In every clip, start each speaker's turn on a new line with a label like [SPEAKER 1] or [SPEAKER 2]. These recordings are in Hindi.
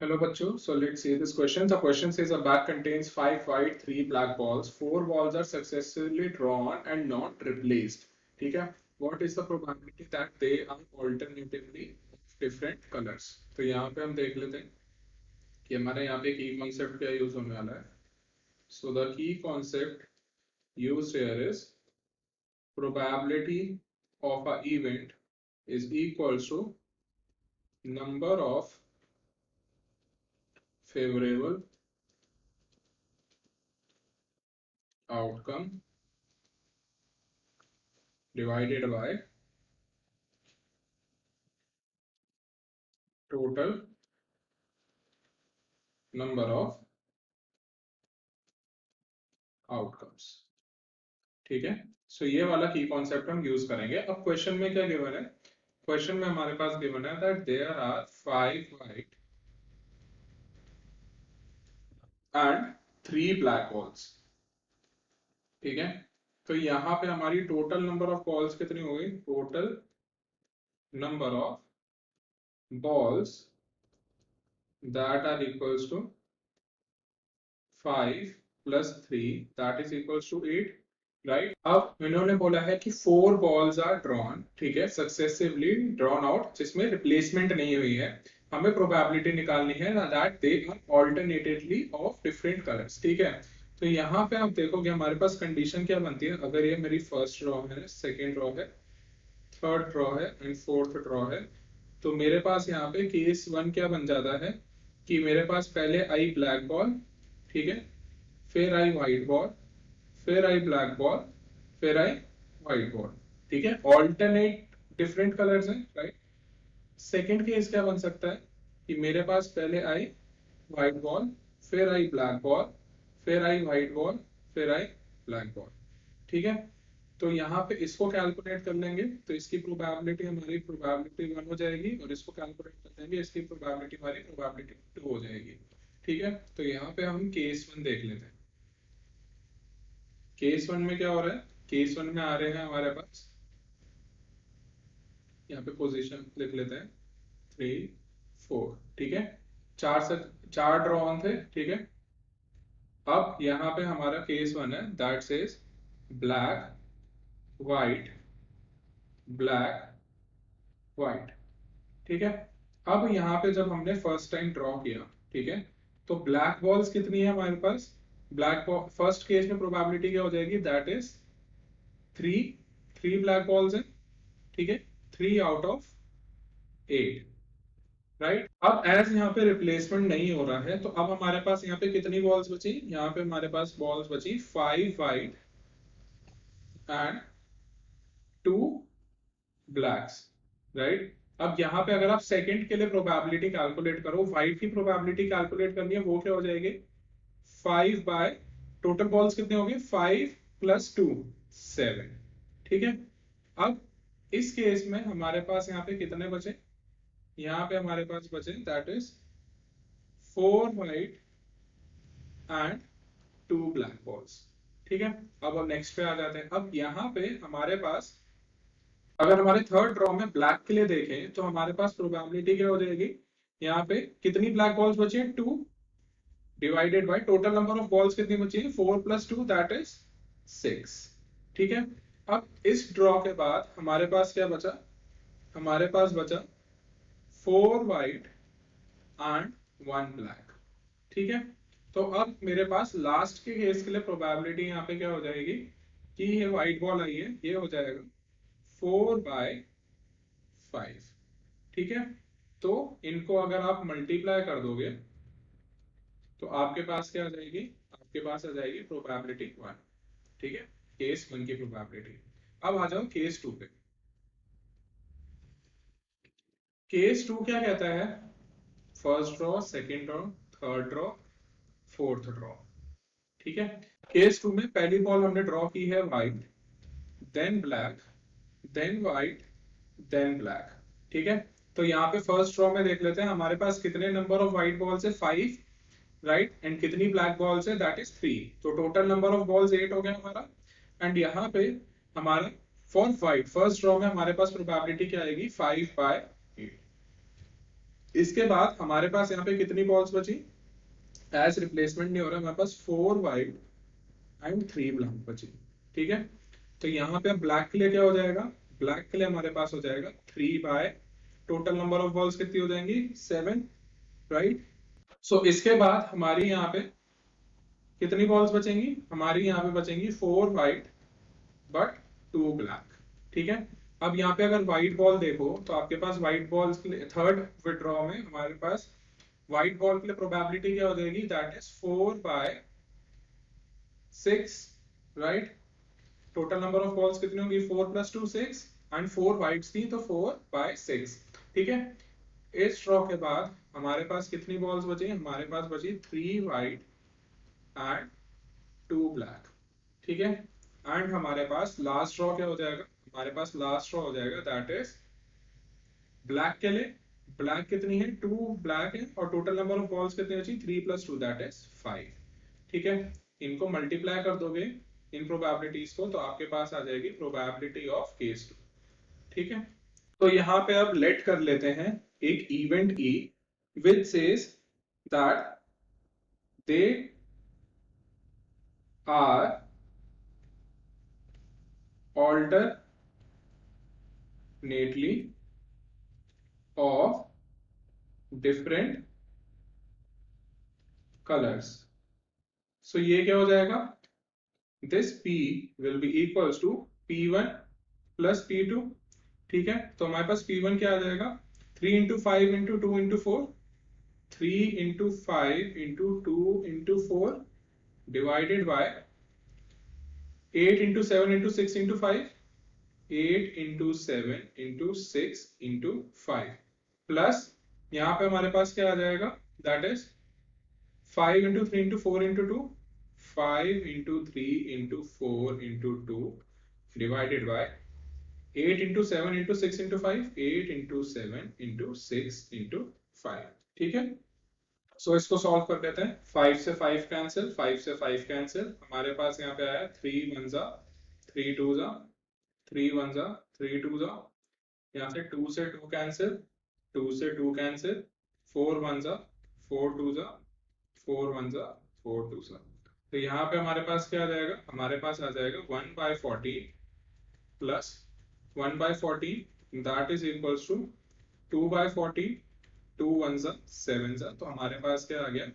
[SPEAKER 1] Hello bachcho, so let's see this question. The question says a bag contains 5 white, 3 black balls. 4 balls are successfully drawn and not replaced. ठीक है? What is the probability that they are alternatively of different colors? तो यहाँ पे हम देख लेते हैं कि हमारे यहाँ पे की concept क्या यूज होने वाला है. So the key concept used here is probability of a event is equals to number of favorable outcome divided by total number of outcomes. ठीक है. सो ये वाला की कॉन्सेप्ट हम यूज करेंगे. अब क्वेश्चन में क्या गिवन है? क्वेश्चन में हमारे पास गिवन है that there are 5 white and 3 black balls. ठीक है. तो यहाँ पे हमारी टोटल नंबर ऑफ बॉल्स कितनी हो गई? Total number of balls that are equals to 5 plus 3 that is equals to 8. Right. अब इन्होंने बोला है कि 4 बॉल्स आर ड्रॉन. ठीक है. सक्सेसिवली ड्रॉन आउट जिसमें रिप्लेसमेंट नहीं हुई है. हमें प्रोबेबिलिटी निकालनी है that they are alternatively of different colours. ठीक है. तो यहाँ पे आप देखोगे हमारे पास कंडीशन क्या बनती है. अगर ये मेरी फर्स्ट ड्रॉ है, सेकेंड ड्रॉ है, थर्ड ड्रॉ है एंड फोर्थ ड्रॉ है, तो मेरे पास यहाँ पे केस वन क्या बन जाता है कि मेरे पास पहले आई ब्लैक बॉल. ठीक है. फिर आई व्हाइट बॉल, फिर आई ब्लैक बॉल, फिर आई व्हाइट बॉल. ठीक है. ऑल्टरनेट डिफरेंट कलर्स हैं. राइट. सेकेंड केस क्या बन सकता है कि मेरे पास पहले आई व्हाइट बॉल, फिर आई ब्लैक बॉल, फिर आई व्हाइट बॉल, फिर आई ब्लैक बॉल. ठीक है. तो यहाँ पे इसको कैलकुलेट कर लेंगे तो इसकी प्रोबेबिलिटी हमारी प्रोबेबिलिटी 1 हो जाएगी और इसको कैलकुलेट कर लेंगे इसकी प्रोबेबिलिटी हमारी प्रोबेबिलिटी 2 हो जाएगी. ठीक है. तो यहाँ पे हम केस वन देख लेते हैं. केस वन में क्या हो रहा है? केस वन में आ रहे हैं हमारे पास, यहाँ पे पोजीशन लिख लेते हैं 3 4. ठीक है. चार से चार ड्रॉ ऑन थे. ठीक है. अब यहाँ पे हमारा केस वन है that says black white black white. ठीक है. अब यहाँ पे जब हमने फर्स्ट टाइम ड्रॉ किया, ठीक है, तो ब्लैक बॉल्स कितनी है हमारे पास? ब्लैक बॉल फर्स्ट केस में प्रोबेबिलिटी क्या हो जाएगी? That is 3. 3 ब्लैक बॉल्स हैं. ठीक है. 3 आउट ऑफ 8. राइट. अब एज यहाँ पे रिप्लेसमेंट नहीं हो रहा है तो अब हमारे पास यहाँ पे कितनी बॉल्स बची? यहाँ पे हमारे पास बॉल्स बची 5 वाइट एंड 2 ब्लैक्स. राइट. अब यहाँ पे अगर आप सेकंड के लिए प्रोबेबिलिटी कैलकुलेट करो, व्हाइट की प्रोबेबिलिटी कैलकुलेट करनी है, वो क्या हो जाएगी? 5 बाय टोटल बॉल्स कितने होंगे? 5 प्लस 2 7. ठीक है. अब इस केस में हमारे पास यहाँ पे कितने बचे? यहाँ पे हमारे पास बचे that is 4 white and 2 black balls. ठीक है. अब नेक्स्ट पे आ जाते हैं. अब यहाँ पे हमारे पास अगर हमारे थर्ड ड्रॉ में ब्लैक के लिए देखें तो हमारे पास प्रोबेबिलिटी क्या हो जाएगी? यहाँ पे कितनी ब्लैक बॉल्स बची है? 2 divided by total number of balls कितनी बची है? 4 प्लस 2 दैट इज 6. ठीक है. अब इस ड्रॉ के बाद हमारे पास क्या बचा? हमारे पास बचा 4 वाइट एंड 1 ब्लैक. ठीक है. तो अब मेरे पास लास्ट के केस के लिए प्रोबेबिलिटी यहाँ पे क्या हो जाएगी कि ये व्हाइट बॉल आई है, ये हो जाएगा 4/5. ठीक है. तो इनको अगर आप मल्टीप्लाई कर दोगे तो आपके पास क्या आ जाएगी? आपके पास आ जाएगी प्रोबेबिलिटी 1. ठीक है. केस 1 की प्रोबेबिलिटी. अब आ जाओ केस 2 पे. केस 2 क्या कहता है? First draw, second draw, third draw, fourth draw. ठीक है. केस 2 में पहली बॉल हमने ड्रॉ की है white, then black, then white, then black. ठीक है. तो यहाँ पे फर्स्ट ड्रॉ में देख लेते हैं हमारे पास कितने नंबर ऑफ व्हाइट बॉल्स है? 5. राइट. एंड कितनी ब्लैक बॉल्स है? That is 3. तो टोटल नंबर ऑफ बॉल्स 8 हो गया हमारा. एंड यहाँ पे हमारा फॉर व्हाइट फर्स्ट ड्रॉ में हमारे पास प्रोबेबिलिटी क्या आएगी? 5/8. इसके बाद हमारे पास यहाँ पे कितनी बॉल्स बची, एज रिप्लेसमेंट नहीं हो रहा, हमारे पास 4 वाइट एंड 3 ब्लैक बची। ठीक है, तो यहाँ पे अब ब्लैक के लिए क्या हो जाएगा, ब्लैक के लिए हमारे पास हो जाएगा 3 by total number of balls कितनी हो जाएंगी 7, राइट। सो इसके बाद हमारी यहाँ पे कितनी बॉल्स बचेंगी, हमारी यहाँ पे बचेंगी 4 वाइट बट 2 ब्लैक। ठीक है, अब यहाँ पे अगर व्हाइट बॉल देखो तो आपके पास व्हाइट बॉल्स के लिए थर्ड विड्रॉ में हमारे पास व्हाइट बॉल के लिए प्रोबेबिलिटी क्या हो जाएगी, that is 4 by 6, right. Total number of balls कितनी होगी 4 + 2 6 एंड 4 व्हाइट्स थी तो 4 बाय 6। ठीक है, इस ड्रॉ के बाद हमारे पास कितनी बॉल्स बची, हमारे पास बची 3 वाइट एंड 2 ब्लैक। ठीक है, एंड हमारे पास लास्ट ड्रॉ क्या हो जाएगा, हमारे पास लास्ट ड्रॉ हो जाएगा दैट इज ब्लैक के लिए, ब्लैक कितनी है 2 ब्लैक है और टोटल नंबर ऑफ बॉल्स कितनी बची 3 + 2 दैट इज 5। ठीक है, इनको मल्टीप्लाई कर दोगे इन प्रोबेबिलिटीज को तो आपके पास आ जाएगी प्रोबेबिलिटी ऑफ केस 2। ठीक है, तो यहाँ पे अब लेट कर लेते हैं एक event E which says that they are alternately of different colors। so ये क्या हो जाएगा, this P will be equals to P1 plus P2। ठीक है, तो हमारे पास P1 क्या आ जाएगा 3 × 5 × 2 × 4, 3 × 5 × 2 × 4 divided by 8 × 7 × 6 × 5, 8 × 7 × 6 × 5 प्लस यहाँ पे हमारे पास क्या आ जाएगा दैट इज 5 × 3 × 4 × 2, 5 × 3 × 4 × 2 divided by 8 × 7 × 6 × 5, 8 × 7 × 6 × 5। ठीक है, सो इसको सॉल्व कर लेते हैं, 5 से 5 कैंसिल, 5 से 5 कैंसिल, हमारे पास यहाँ पे आया 3 1 जा 3 2 जा 3 1 जा 3 2 जा, यहाँ से 2 से 2 कैंसिल, 2 से 2 कैंसिल, 4 1 जा 4 2 जा 4 1 जा 4 2 जा, तो यहाँ पे हमारे पास क्या आ जाएगा, हमारे पास आ जाएगा 1/14 plus 1/14 that is equals to 2/14, 2 1 जा 7 जा, तो हमारे पास क्या आ गया,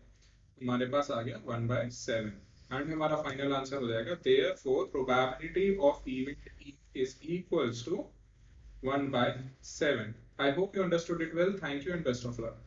[SPEAKER 1] हमारे पास आ गया 1/7 एंड हमारा फाइनल आंसर हो जाएगा therefore probability of event E is equals to 1/7। I hope you understood it well. Thank you and best of luck.